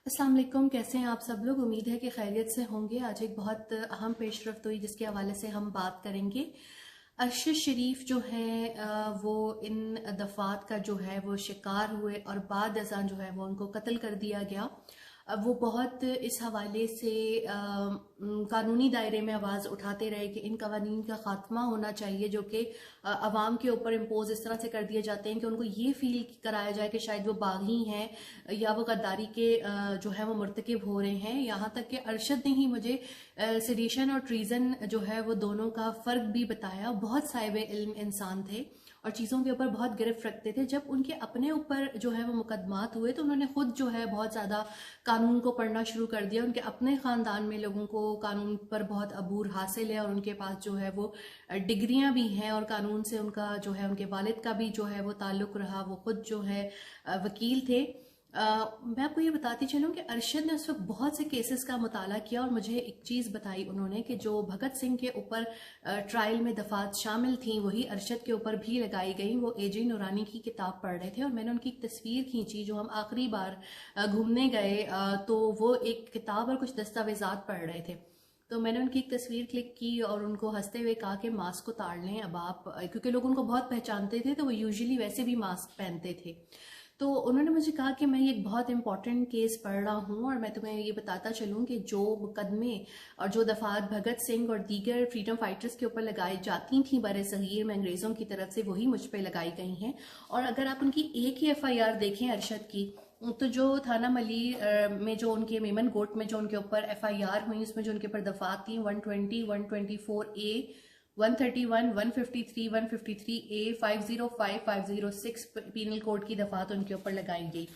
अस्सलाम वालेकुम। कैसे हैं आप सब लोग? उम्मीद है कि खैरियत से होंगे। आज एक बहुत अहम पेशरफ्त हुई जिसके हवाले से हम बात करेंगे। अरशद शरीफ जो है वो इन दफ़ात का जो है वो शिकार हुए और बाद अज़ां जो है वो उनको कत्ल कर दिया गया। अब वो बहुत इस हवाले से कानूनी दायरे में आवाज़ उठाते रहे कि इन कवानीन का खात्मा होना चाहिए जो कि अवाम के ऊपर इम्पोज इस तरह से कर दिए जाते हैं कि उनको ये फील कराया जाए कि शायद वो बागी हैं या वो गद्दारी के जो है वो मुर्तकिब हो रहे हैं। यहाँ तक कि अरशद ने ही मुझे सेडिशन और ट्रीजन जो है वो दोनों का फ़र्क भी बताया। बहुत साहिब इल्म इंसान थे और चीज़ों के ऊपर बहुत गिरफ्त रखते थे। जब उनके अपने ऊपर जो है वो मुकदमात हुए तो उन्होंने खुद जो है बहुत ज़्यादा कानून को पढ़ना शुरू कर दिया। उनके अपने ख़ानदान में लोगों को कानून पर बहुत अबूर हासिल है और उनके पास जो है वो डिग्रियां भी हैं और कानून से उनका जो है उनके वालिद का भी जो है वो ताल्लुक़ रहा। वो खुद जो है वकील थे। मैं आपको ये बताती चलूँ कि अरशद ने उस वक्त बहुत से केसेस का मुताला किया और मुझे एक चीज़ बताई उन्होंने कि जो भगत सिंह के ऊपर ट्रायल में दफात शामिल थी वही अरशद के ऊपर भी लगाई गई। वो एजे नूरानी की किताब पढ़ रहे थे और मैंने उनकी एक तस्वीर खींची। जो हम आखिरी बार घूमने गए तो वो एक किताब और कुछ दस्तावेजात पढ़ रहे थे। तो मैंने उनकी एक तस्वीर क्लिक की और उनको हंसते हुए कहा कि मास्क उतार लें अब आप, क्योंकि लोग उनको बहुत पहचानते थे तो वो यूजुअली वैसे भी मास्क पहनते थे। तो उन्होंने मुझे कहा कि मैं ये एक बहुत इंपॉर्टेंट केस पढ़ रहा हूँ और मैं तुम्हें ये बताता चलूँ कि जो मुकदमे और जो दफात भगत सिंह और दीगर फ्रीडम फाइटर्स के ऊपर लगाई जाती थी बर सगीर में अंग्रेज़ों की तरफ से, वही मुझ पर लगाई गई हैं। और अगर आप उनकी एक ही FIR देखें अरशद की, तो जो थाना मली में जो उनके मेमन कोर्ट में जो उनके ऊपर FIR हुई उसमें जो उनके ऊपर दफात थी 120, 124A, 131, 153, 153A, 505, 506 पीनल कोड की दफात उनके ऊपर लगाई गई।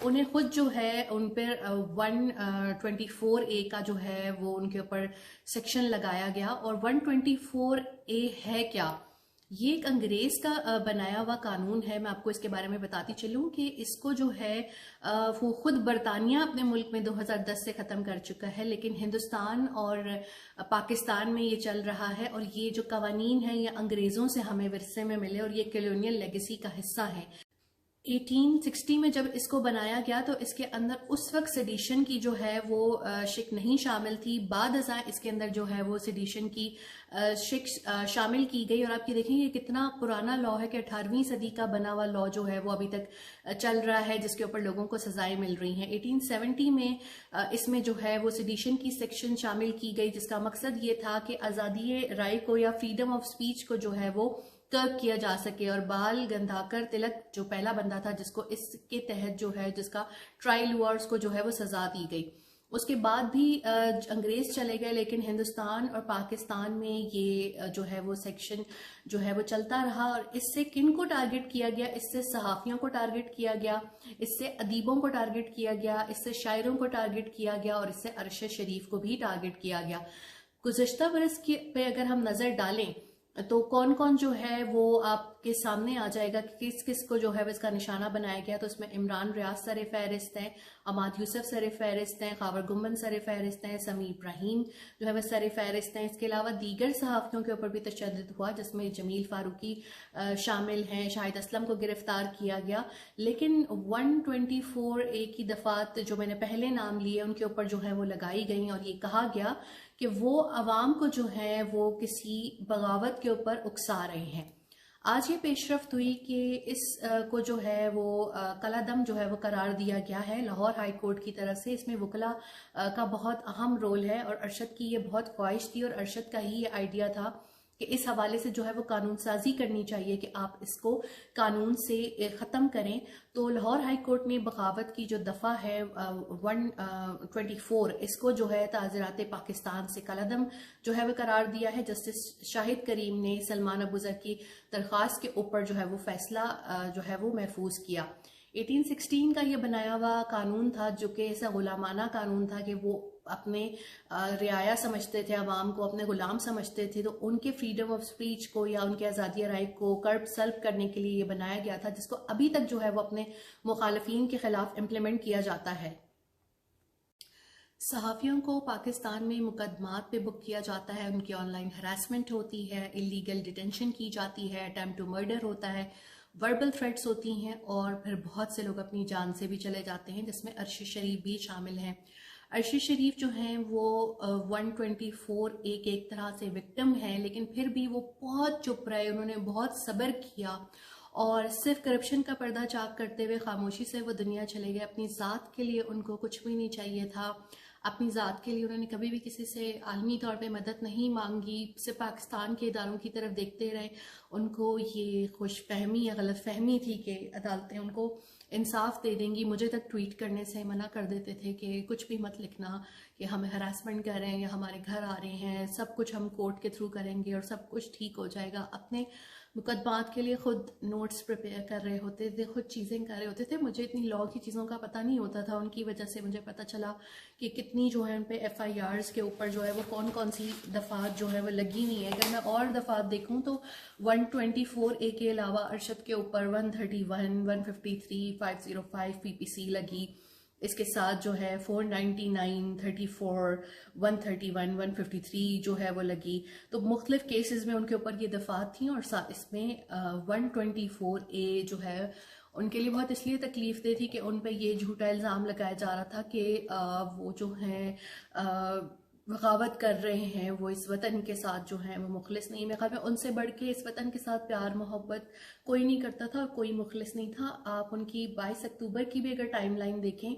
उन्हें खुद जो है उन पर 124A का जो है वो उनके ऊपर सेक्शन लगाया गया। और 124A है क्या? ये एक अंग्रेज का बनाया हुआ कानून है। मैं आपको इसके बारे में बताती चलूं कि इसको जो है वो खुद बरतानिया अपने मुल्क में 2010 से ख़त्म कर चुका है, लेकिन हिंदुस्तान और पाकिस्तान में ये चल रहा है। और ये जो कवानीन है ये अंग्रेज़ों से हमें विरसे में मिले और ये कॉलोनियल लेगेसी का हिस्सा है। 1860 में जब इसको बनाया गया तो इसके अंदर उस वक्त सेडिशन की जो है वो शिक नहीं शामिल थी। बाद अज़ां इसके अंदर जो है वो सेडिशन की शिक शामिल की गई। और आप ये देखेंगे ये कितना पुराना लॉ है कि 18वीं सदी का बना हुआ लॉ जो है वो अभी तक चल रहा है, जिसके ऊपर लोगों को सजाएं मिल रही हैं। 1870 में इसमें जो है वो सेडिशन की सेक्शन शामिल की गई, जिसका मकसद ये था कि आज़ादी राय को या फ्रीडम ऑफ स्पीच को जो है वो कर्ब किया जा सके। और बाल गंगाधर तिलक जो पहला बंदा था जिसको इसके तहत जो है जिसका ट्रायल हुआ उसको जो है वो सजा दी गई। उसके बाद भी अंग्रेज चले गए, लेकिन हिंदुस्तान और पाकिस्तान में ये जो है वो सेक्शन जो है वो चलता रहा। और इससे किन को टारगेट किया गया? इससे सहाफ़ियों को टारगेट किया गया, इससे अदीबों को टारगेट किया गया, इससे शायरों को टारगेट किया गया और इससे अरशद शरीफ को भी टारगेट किया गया। गुज़श्ता बरस पे अगर हम नज़र डालें तो कौन कौन जो है वो आपके सामने आ जाएगा कि किस किस को जो है वो इसका निशाना बनाया गया। तो इसमें इमरान रियाज सर फहरिस्त हैं, अमाद यूसुफ सर फहरिस्त हैं, खावर गुम्बन सर फहरिस्त हैं, समी इब्राहिम जो है वह सर फहरिस्त हैं। इसके अलावा दीगर सहाफ़ियों के ऊपर भी तशद्दुद हुआ, जिसमें जमील फारूकी शामिल हैं। शाहिद असलम को गिरफ्तार किया गया। लेकिन 124A की दफात जो मैंने पहले नाम लिए उनके ऊपर जो है वो लगाई गई और ये कहा गया कि वो अवाम को जो है वो किसी बगावत के ऊपर उकसा रहे हैं। आज ये पेशरफ्त हुई कि इस को जो है वो कलादम जो है वो करार दिया गया है लाहौर हाई कोर्ट की तरफ से। इसमें वकला का बहुत अहम रोल है और अरशद की ये बहुत ख्वाहिश थी और अरशद का ही ये आइडिया था कि इस हवाले से जो है वो कानून साजी करनी चाहिए कि आप इसको कानून से ख़त्म करें। तो लाहौर हाई कोर्ट ने बगावत की जो दफ़ा है 124 इसको जो है ताज़रात पाकिस्तान से कलअदम जो है वो करार दिया है। जस्टिस शाहिद करीम ने सलमान अबूज़र की दरख्वास्त के ऊपर जो है वो फैसला जो है वो महफूज किया। 1816 का ये बनाया हुआ कानून था जो कि ऐसा गुलामाना कानून था कि वो अपने रियाया समझते थे, अवाम को अपने गुलाम समझते थे। तो उनके फ्रीडम ऑफ स्पीच को या उनके आज़ादी राय को कर्ब सल्ब करने के लिए ये बनाया गया था, जिसको अभी तक जो है वो अपने मुखालफिन के खिलाफ इम्प्लीमेंट किया जाता है। सहाफ़ियों को पाकिस्तान में मुकदमात पे बुक किया जाता है, उनकी ऑनलाइन हरासमेंट होती है, इलीगल डिटेंशन की जाती है, अटेम्प्ट टू मर्डर होता है, वर्बल थ्रेट्स होती हैं, और फिर बहुत से लोग अपनी जान से भी चले जाते हैं, जिसमें अरशी शरीफ भी शामिल हैं। अरशी शरीफ जो हैं वो 124 एक तरह से विक्टिम है, लेकिन फिर भी वो बहुत चुप रहे, उन्होंने बहुत सब्र किया और सिर्फ करप्शन का पर्दा चाक करते हुए खामोशी से वो दुनिया चले गए। अपनी ज़ात के लिए उनको कुछ भी नहीं चाहिए था, अपनी ज़ात के लिए उन्होंने कभी भी किसी से आलमी तौर पे मदद नहीं मांगी, सिर्फ पाकिस्तान के इदारों की तरफ देखते रहे। उनको ये खुशफहमी या गलत फहमी थी कि अदालतें उनको इंसाफ दे देंगी। मुझे तक ट्वीट करने से मना कर देते थे कि कुछ भी मत लिखना कि हमें हरासमेंट कर रहे हैं या हमारे घर आ रहे हैं, सब कुछ हम कोर्ट के थ्रू करेंगे और सब कुछ ठीक हो जाएगा। अपने मुकदमात के लिए खुद नोट्स प्रिपेयर कर रहे होते थे, खुद चीज़ें कर रहे होते थे। मुझे इतनी लॉ की चीज़ों का पता नहीं होता था, उनकी वजह से मुझे पता चला कि कितनी जो है उन पे FIRs के ऊपर जो है वो कौन कौन सी दफ़ात जो है वो लगी हुई है। अगर मैं और दफ़ात देखूं तो 124A के अलावा अरशद के ऊपर 131, 153, 505 PPC लगी। इसके साथ जो है 499, 34, 131, 153 जो है वो लगी। तो मुख्तलिफ केसेस में उनके ऊपर ये दफात थी, और इसमें 124A जो है उनके लिए बहुत इसलिए तकलीफ दे थी कि उन पे ये झूठा इल्ज़ाम लगाया जा रहा था कि वो जो है बगावत कर रहे हैं, वो इस वतन के साथ जो है वो मुखलिस नहीं। मेरे ख्याल में उनसे बढ़ के इस वतन के साथ प्यार मोहब्बत कोई नहीं करता था और कोई मुखलिस नहीं था। आप उनकी 22 अक्टूबर की भी अगर टाइमलाइन देखें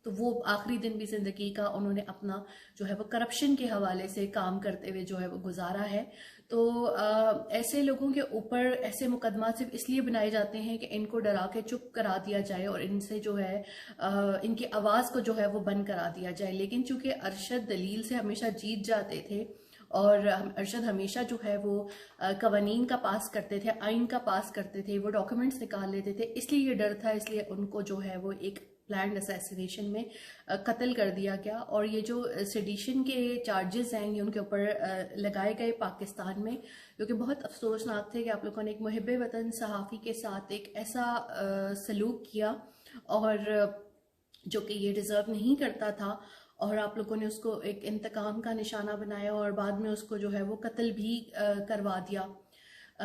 तो वो आखिरी दिन भी जिंदगी का उन्होंने अपना जो है वो करप्शन के हवाले से काम करते हुए जो है वो गुजारा है। तो ऐसे लोगों के ऊपर ऐसे मुकदमा सिर्फ इसलिए बनाए जाते हैं कि इनको डरा के चुप करा दिया जाए और इनसे जो है इनकी आवाज़ को जो है वो बंद करा दिया जाए। लेकिन चूंकि अरशद दलील से हमेशा जीत जाते थे और अरशद हमेशा जो है वो कवानीन का पास करते थे, आइन का पास करते थे, वो डॉक्यूमेंट्स निकाल लेते थे, इसलिए ये डर था, इसलिए उनको जो है वो एक प्लान्ड असैसिनेशन में कत्ल कर दिया गया। और ये जो सेडिशन के चार्जेस हैं ये उनके ऊपर लगाए गए पाकिस्तान में, जो कि बहुत अफसोसनाक थे कि आप लोगों ने एक मुहिब्बे वतन सहाफ़ी के साथ एक ऐसा सलूक किया और जो कि ये डिज़र्व नहीं करता था, और आप लोगों ने उसको एक इंतकाम का निशाना बनाया और बाद में उसको जो है वो कत्ल भी करवा दिया।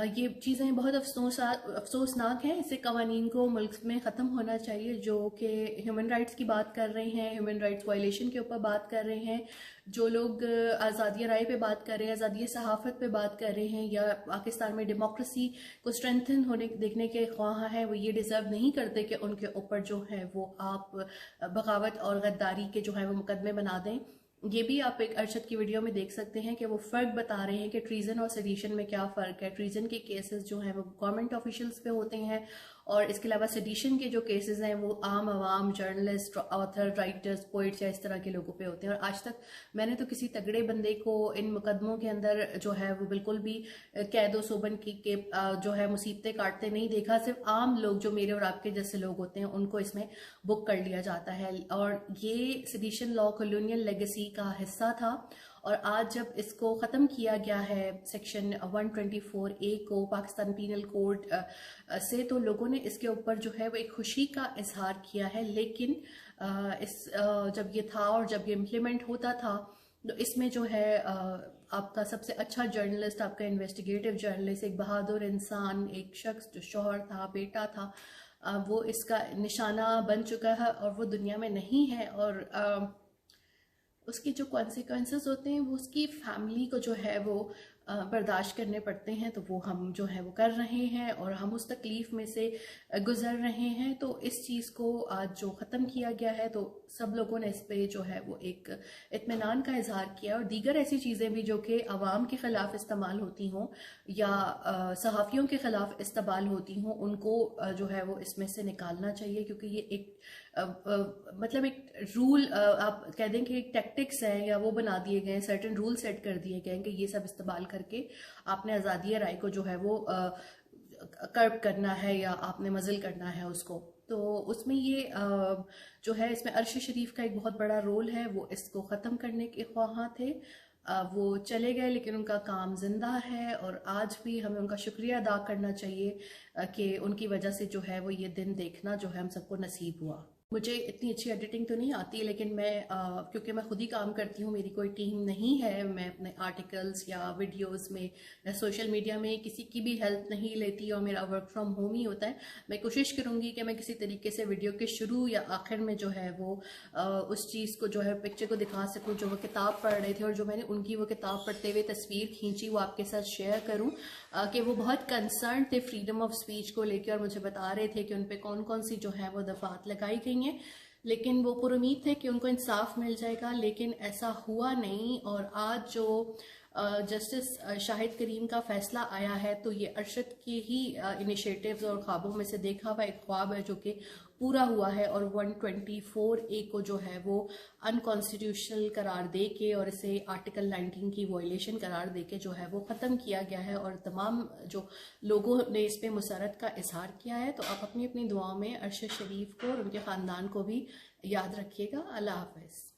ये चीज़ें बहुत अफसोसनाक हैं। इससे कवानीन को मुल्क में ख़त्म होना चाहिए जो कि ह्यूमन राइट्स की बात कर रहे हैं, ह्यूमन राइट्स वायलेशन के ऊपर बात कर रहे हैं, जो लोग आज़ादी राय पे बात कर रहे हैं, आज़ादी सहाफ़त पे बात कर रहे हैं, या पाकिस्तान में डेमोक्रेसी को स्ट्रेंथन होने देखने के ख्वाह हैं, वो ये डिज़र्व नहीं करते कि उनके ऊपर जो है वो आप बगावत और गद्दारी के जो है वो मुकदमे बना दें। ये भी आप एक अरशद की वीडियो में देख सकते हैं कि वो फ़र्क बता रहे हैं कि ट्रीजन और सेडिशन में क्या फ़र्क है। ट्रीजन के केसेस जो हैं वो गवर्नमेंट ऑफिशियल्स पे होते हैं, और इसके अलावा सेडिशन के जो केसेस हैं वो आम आवाम, जर्नलिस्ट, ऑथर, राइटर्स, पोइट्स या इस तरह के लोगों पे होते हैं। और आज तक मैंने तो किसी तगड़े बंदे को इन मुकदमों के अंदर जो है वो बिल्कुल भी कैद सोबन की के जो है मुसीबतें काटते नहीं देखा। सिर्फ आम लोग जो मेरे और आपके जैसे लोग होते हैं उनको इसमें बुक कर लिया जाता है। और ये सेडिशन लॉ कॉलोनियल लेगेसी का हिस्सा था, और आज जब इसको ख़त्म किया गया है सेक्शन 124A को पाकिस्तान पीनल कोड से, तो लोगों ने इसके ऊपर जो है वो एक खुशी का इजहार किया है। लेकिन जब ये था और जब ये इम्प्लीमेंट होता था तो इसमें जो है आपका सबसे अच्छा जर्नलिस्ट, आपका इन्वेस्टिगेटिव जर्नलिस्ट, एक बहादुर इंसान, एक शख्स जो शौहर था, बेटा था, वो इसका निशाना बन चुका है और वो दुनिया में नहीं है। और उसके जो कॉन्सिक्वेंसेस होते हैं वो उसकी फैमिली को जो है वो बर्दाश्त करने पड़ते हैं। तो वो हम जो है वो कर रहे हैं और हम उस तकलीफ़ में से गुज़र रहे हैं। तो इस चीज़ को आज जो ख़त्म किया गया है तो सब लोगों ने इस पर जो है वो एक इत्मीनान का इजहार किया। और दीगर ऐसी चीज़ें भी जो कि आवाम के ख़िलाफ़ इस्तेमाल होती हों या सहाफ़ियों के ख़िलाफ़ इस्तेमाल होती हों, उनको जो है वो इसमें से निकालना चाहिए, क्योंकि ये एक मतलब एक रूल आप कह दें कि एक टैक्टिक्स है या वो बना दिए गए हैं, सर्टेन रूल सेट कर दिए गए हैं कि ये सब इस्तेमाल करके आपने आज़ादी राय को जो है वो कर्ब करना है या आपने मज़ल करना है उसको। तो उसमें ये जो है इसमें अरशी शरीफ का एक बहुत बड़ा रोल है। वो इसको ख़त्म करने के ख्वाह थे, वो चले गए लेकिन उनका काम जिंदा है, और आज भी हमें उनका शुक्रिया अदा करना चाहिए कि उनकी वजह से जो है वो ये दिन देखना जो है हम सबको नसीब हुआ। मुझे इतनी अच्छी एडिटिंग तो नहीं आती, लेकिन मैं क्योंकि मैं खुद ही काम करती हूँ, मेरी कोई टीम नहीं है, मैं अपने आर्टिकल्स या वीडियोस में या सोशल मीडिया में किसी की भी हेल्प नहीं लेती और मेरा वर्क फ्रॉम होम ही होता है। मैं कोशिश करूँगी कि मैं किसी तरीके से वीडियो के शुरू या आखिर में जो है वो उस चीज़ को जो है पिक्चर को दिखा सकूँ, जो वो किताब पढ़ रहे थे और जो मैंने उनकी वो किताब पढ़ते हुए तस्वीर खींची वो आपके साथ शेयर करूँ, कि वो बहुत कंसर्न थे फ्रीडम ऑफ स्पीच को लेकर और मुझे बता रहे थे कि उन पर कौन कौन सी जो है वो दफात लगाई गई हैं, लेकिन वो पुरुमीद थे कि उनको इंसाफ मिल जाएगा, लेकिन ऐसा हुआ नहीं। और आज जो जस्टिस शाहिद करीम का फैसला आया है, तो ये अरशद की ही इनिशिएटिव्स और ख्वाबों में से देखा हुआ एक ख्वाब है जो कि पूरा हुआ है, और 124A को जो है वो अनकॉन्स्टिट्यूशनल करार दे के और इसे आर्टिकल 19 की वॉयलेशन करार दे के जो है वो ख़त्म किया गया है, और तमाम जो लोगों ने इस पे मुसरत का इजहार किया है। तो आप अपनी अपनी दुआओं में अरशद शरीफ को और उनके ख़ानदान को भी याद रखिएगा। अल्लाह हाफ़िज़।